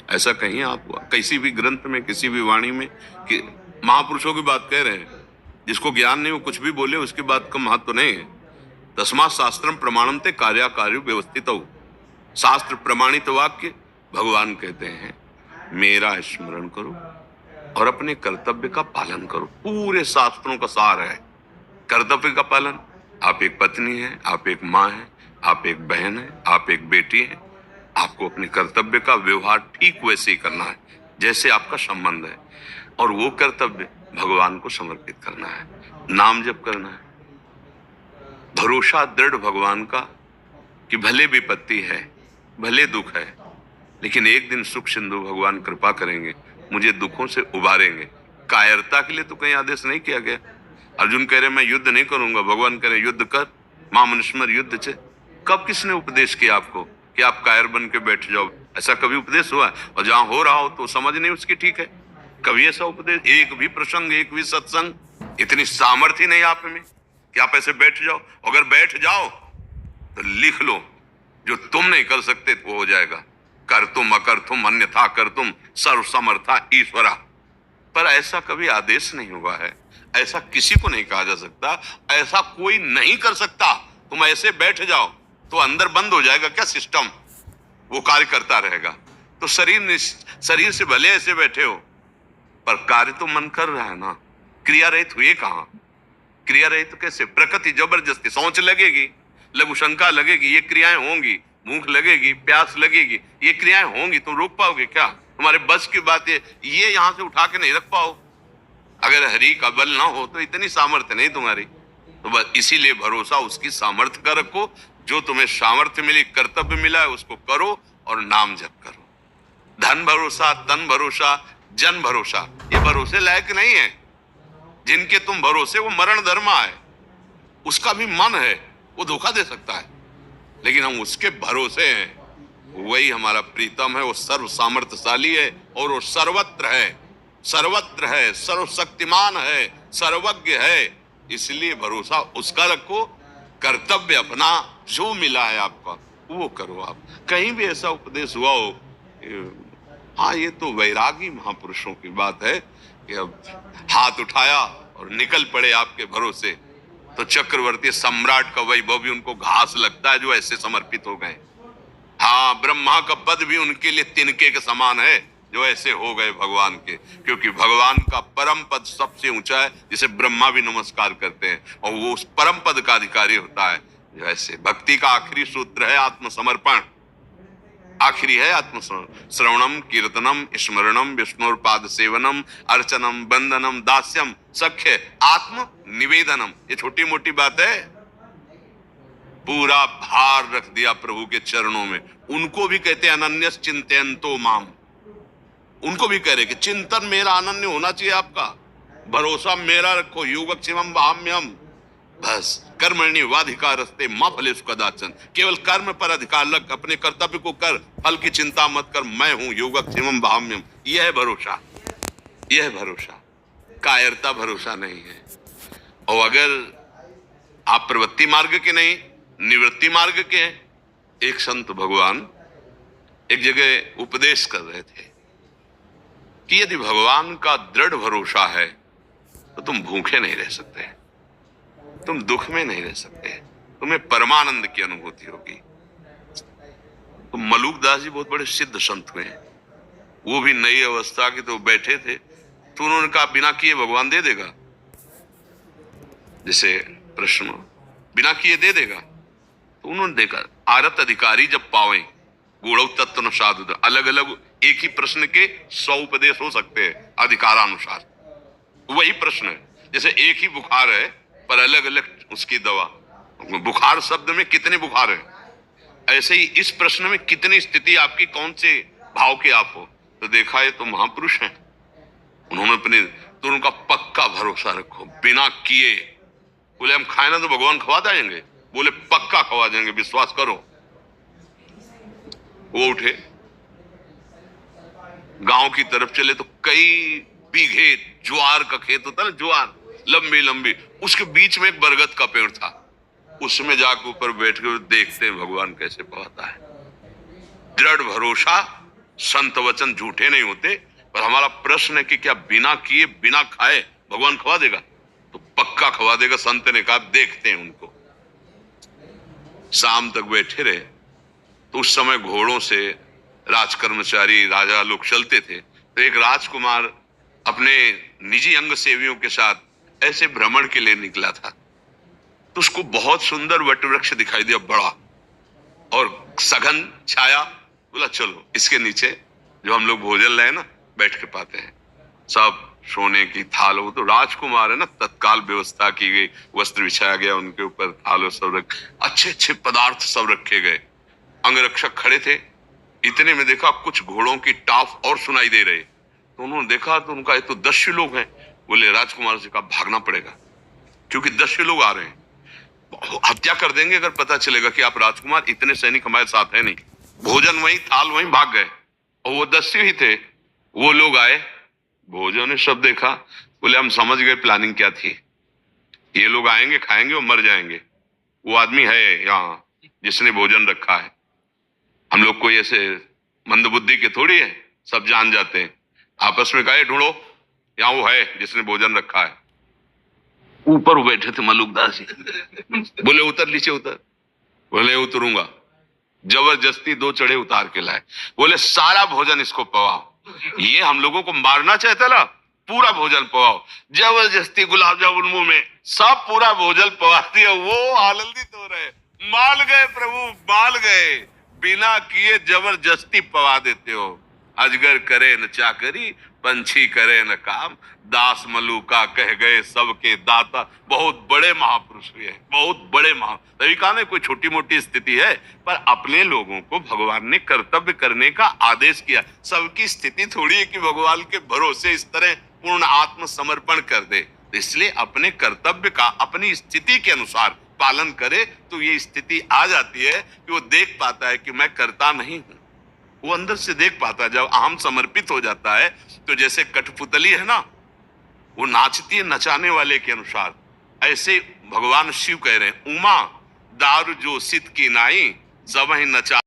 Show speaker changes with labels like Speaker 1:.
Speaker 1: ऐसा कहीं आप किसी भी ग्रंथ में, किसी भी वाणी में कि महापुरुषों की बात कह रहे हैं, जिसको ज्ञान नहीं वो कुछ भी बोले, उसकी बात का महत्व नहीं है। तस्मात् शास्त्रम प्रमाणन्ते कार्याकार्यो व्यवस्थितौ। शास्त्र प्रमाणित वाक्य भगवान कहते हैं मेरा स्मरण करो और अपने कर्तव्य का पालन करो। पूरे शास्त्रों का सार है कर्तव्य का पालन। आप एक पत्नी हैं, आप एक माँ हैं, आप एक बहन हैं, आप एक बेटी हैं। आपको अपने कर्तव्य का व्यवहार ठीक वैसे ही करना है जैसे आपका संबंध है, और वो कर्तव्य भगवान को समर्पित करना है, नाम जप करना है। भरोसा दृढ़ भगवान का कि भले विपत्ति है, भले दुख है, लेकिन एक दिन सुख सिंधु भगवान कृपा करेंगे, मुझे दुखों से उबारेंगे। कायरता के लिए तो कहीं आदेश नहीं किया गया। अर्जुन कह रहे मैं युद्ध नहीं करूंगा, भगवान कह रहे युद्ध कर, मां मनुष्मर युद्ध से। कब किसने उपदेश किया आपको कि आप कायर बन के बैठ जाओ? ऐसा कभी उपदेश हुआ? और जहां हो रहा हो तो समझ नहीं उसकी ठीक है। कभी ऐसा उपदेश, एक भी प्रसंग, एक भी सत्संग, इतनी सामर्थ्य नहीं आप में कि आप ऐसे बैठ जाओ। अगर बैठ जाओ तो लिख लो, जो तुम नहीं कर सकते वो हो जाएगा। कर तुम अकर तुम अन्यथा कर तुम सर्व समर्था ईश्वरा। पर ऐसा कभी आदेश नहीं हुआ है, ऐसा किसी को नहीं कहा जा सकता, ऐसा कोई नहीं कर सकता। तुम ऐसे बैठ जाओ तो अंदर बंद हो जाएगा क्या सिस्टम, वो कार्य करता रहेगा। तो शरीर से भले ऐसे बैठे हो पर कार्य तो मन कर रहा है ना। क्रिया रहित हुए कहां? क्रिया रहित तो कैसे? प्रकृति जबरदस्ती, सोच लगेगी, लघु शंका लगेगी, ये क्रियाएं होंगी, भूख लगेगी, प्यास लगेगी, ये क्रियाएं होंगी, तुम रोक पाओगे क्या? तुम्हारे बस की बात है, ये यहां से उठा के नहीं रख पाओ। अगर हरि का बल ना हो तो इतनी सामर्थ्य नहीं तुम्हारी। तो बस इसीलिए भरोसा उसकी सामर्थ्य का रखो। जो तुम्हें सामर्थ्य मिली, कर्तव्य मिला है, उसको करो और नाम जप करो। धन भरोसा, तन भरोसा, जन भरोसा, ये भरोसे लायक नहीं है। जिनके तुम भरोसे वो मरण धर्मा है, उसका भी मन है, वो धोखा दे सकता है, लेकिन हम उसके भरोसे हैं। वही हमारा प्रीतम है, वो सर्व सामर्थ्यशाली है और वो सर्वत्र है, सर्वत्र है, सर्वशक्तिमान है, सर्वज्ञ है। इसलिए भरोसा उसका रखो। कर्तव्य अपना जो मिला है आपका वो करो। आप कहीं भी ऐसा उपदेश हुआ हो, हाँ ये तो वैरागी महापुरुषों की बात है कि अब हाथ उठाया और निकल पड़े आपके भरोसे, तो चक्रवर्ती सम्राट का वैभव भी उनको घास लगता है जो ऐसे समर्पित हो गए। हाँ, ब्रह्मा का पद भी उनके लिए तिनके के समान है जो ऐसे हो गए भगवान के, क्योंकि भगवान का परम पद सबसे ऊंचा है, जिसे ब्रह्मा भी नमस्कार करते हैं, और वो उस परम पद का अधिकारी होता है। जो ऐसे भक्ति का आखिरी सूत्र है आत्मसमर्पण, आखिरी है आत्मसमर्पण। श्रवणम कीर्तनम स्मरणम विष्णुपाद सेवनम अर्चनम बंदनम दास्यम सख्य आत्म निवेदनम। ये छोटी मोटी बात है, पूरा भार रख दिया प्रभु के चरणों में। उनको भी कहते हैं अनन्यस चिंतयन्तो माम, उनको भी कह रहे कि चिंतन मेरा अनन्य होना चाहिए, आपका भरोसा मेरा रखो। योगक्षेमम वहाम्यहम, बस कर्मणि वाधिकारस्ते मां फलेषु कदाचन। केवल कर्म पर अधिकार लग, अपने कर्तव्य को कर, फल की चिंता मत कर, मैं हूं योगक्षेमम वहाम्यहम। यह है भरोसा, यह है भरोसा। कायरता भरोसा नहीं है। और अगर आप प्रवृत्ति मार्ग के नहीं, निवृत्ति मार्ग के हैं, एक संत भगवान एक जगह उपदेश कर रहे थे कि यदि भगवान का दृढ़ भरोसा है तो तुम भूखे नहीं रह सकते, तुम दुख में नहीं रह सकते, तुम्हें परमानंद की अनुभूति होगी। तो मलूक दास जी बहुत बड़े सिद्ध संत हुए हैं, वो भी नई अवस्था के तो बैठे थे, तो उन्होंने कहा बिना किए भगवान दे देगा। जैसे प्रश्न बिना किए दे देगा, तो उन्होंने देखा आरत अधिकारी जब पावे गुण तत्व न साधु, अलग अलग एक ही प्रश्न के 100 उपदेश हो सकते हैं अधिकारानुसार। वही प्रश्न है, जैसे एक ही बुखार है पर अलग अलग उसकी दवा। बुखार शब्द में कितने बुखार है, ऐसे ही इस प्रश्न में कितनी स्थिति आपकी, कौन से भाव के आप हो। तो देखा ये तो महापुरुष हैं, उन्होंने अपने, तो उनका पक्का भरोसा रखो बिना किए। बोले हम खाए ना तो भगवान खवा देंगे, बोले पक्का खवा देंगे, विश्वास करो। वो उठे, गांव की तरफ चले तो कई बीघे ज्वार का खेत होता है, ज्वार लंबी लंबी, उसके बीच में एक बरगद का पेड़ था। उसमें जाकर ऊपर बैठ कर देखते हैं भगवान कैसे पवाता है। दृढ़ भरोसा संत वचन झूठे नहीं होते। पर हमारा प्रश्न है कि क्या बिना किए बिना खाए भगवान खवा देगा? तो पक्का खवा देगा। संत ने कहा देखते हैं उनको। शाम तक बैठे रहे तो उस समय घोड़ों से राज कर्मचारी राजा लोग चलते थे। तो एक राजकुमार अपने निजी अंग सेवियों के साथ ऐसे भ्रमण के लिए निकला था। तो उसको बहुत सुंदर वटवृक्ष दिखाई दिया, बड़ा और सघन छाया। बोला चलो इसके नीचे जो हम लोग भोजन लाए ना बैठ के पाते हैं। सब सोने की थाल, वो तो राजकुमार है ना, तत्काल व्यवस्था की गई, वस्त्र बिछाया गया उनके ऊपर, थाल सब अच्छे अच्छे पदार्थ सब रखे गए। अंगरक्षक खड़े थे। इतने में देखा कुछ घोड़ों की टाप और सुनाई दे रहे। तो उन्होंने देखा तो उनका ये तो 10 लोग हैं। बोले राजकुमार से कहा भागना पड़ेगा क्योंकि 10 लोग आ रहे हैं, हत्या कर देंगे अगर पता चलेगा कि आप राजकुमार। इतने सैनिक हमारे साथ है नहीं। भोजन वहीं, थाल वहीं, भाग गए। और वो 10 ही थे। वो लोग आए, भोजन ने सब देखा। बोले हम समझ गए प्लानिंग क्या थी। ये लोग आएंगे, खाएंगे और मर जाएंगे। वो आदमी है यहाँ जिसने भोजन रखा है। हम लोग कोई ऐसे मंदबुद्धि के थोड़ी है, सब जान जाते हैं। आपस में कहे ढूंढो, यहाँ वो है जिसने भोजन रखा है। ऊपर बैठे थे मलुकदास जी। बोले उतर नीचे उतर। बोले उतरूंगा। जबरदस्ती 2 चढ़े उतार के लाए। बोले सारा भोजन इसको पवाओ। ये हम लोगों को मारना चाहता ना, पूरा भोजन पवाओ। जबरदस्ती गुलाब जामुन मुंह में, सब पूरा भोजन पवा दिया। वो आनंदित हो रहे, मान गए प्रभु, मान गए। बिना किए जबरदस्ती पवा देते हो। अजगर करे न चाकरी, पंछी करे न काम, दास मलुका कह गए सबके दाता। बहुत बड़े महापुरुष हुए हैं, बहुत बड़े तभी कहा ना कोई छोटी मोटी स्थिति है, पर अपने लोगों को भगवान ने कर्तव्य करने का आदेश किया। सबकी स्थिति थोड़ी है कि भगवान के भरोसे इस तरह पूर्ण आत्मसमर्पण कर दे। इसलिए अपने कर्तव्य का अपनी स्थिति के अनुसार पालन करे तो ये स्थिति आ जाती है कि वो देख पाता है कि मैं करता नहीं हूं। वो अंदर से देख पाता है। जब अहम समर्पित हो जाता है तो जैसे कठपुतली है ना, वो नाचती है नचाने वाले के अनुसार। ऐसे भगवान शिव कह रहे हैं, उमा दारू जो सित की नाई, सब ही नचा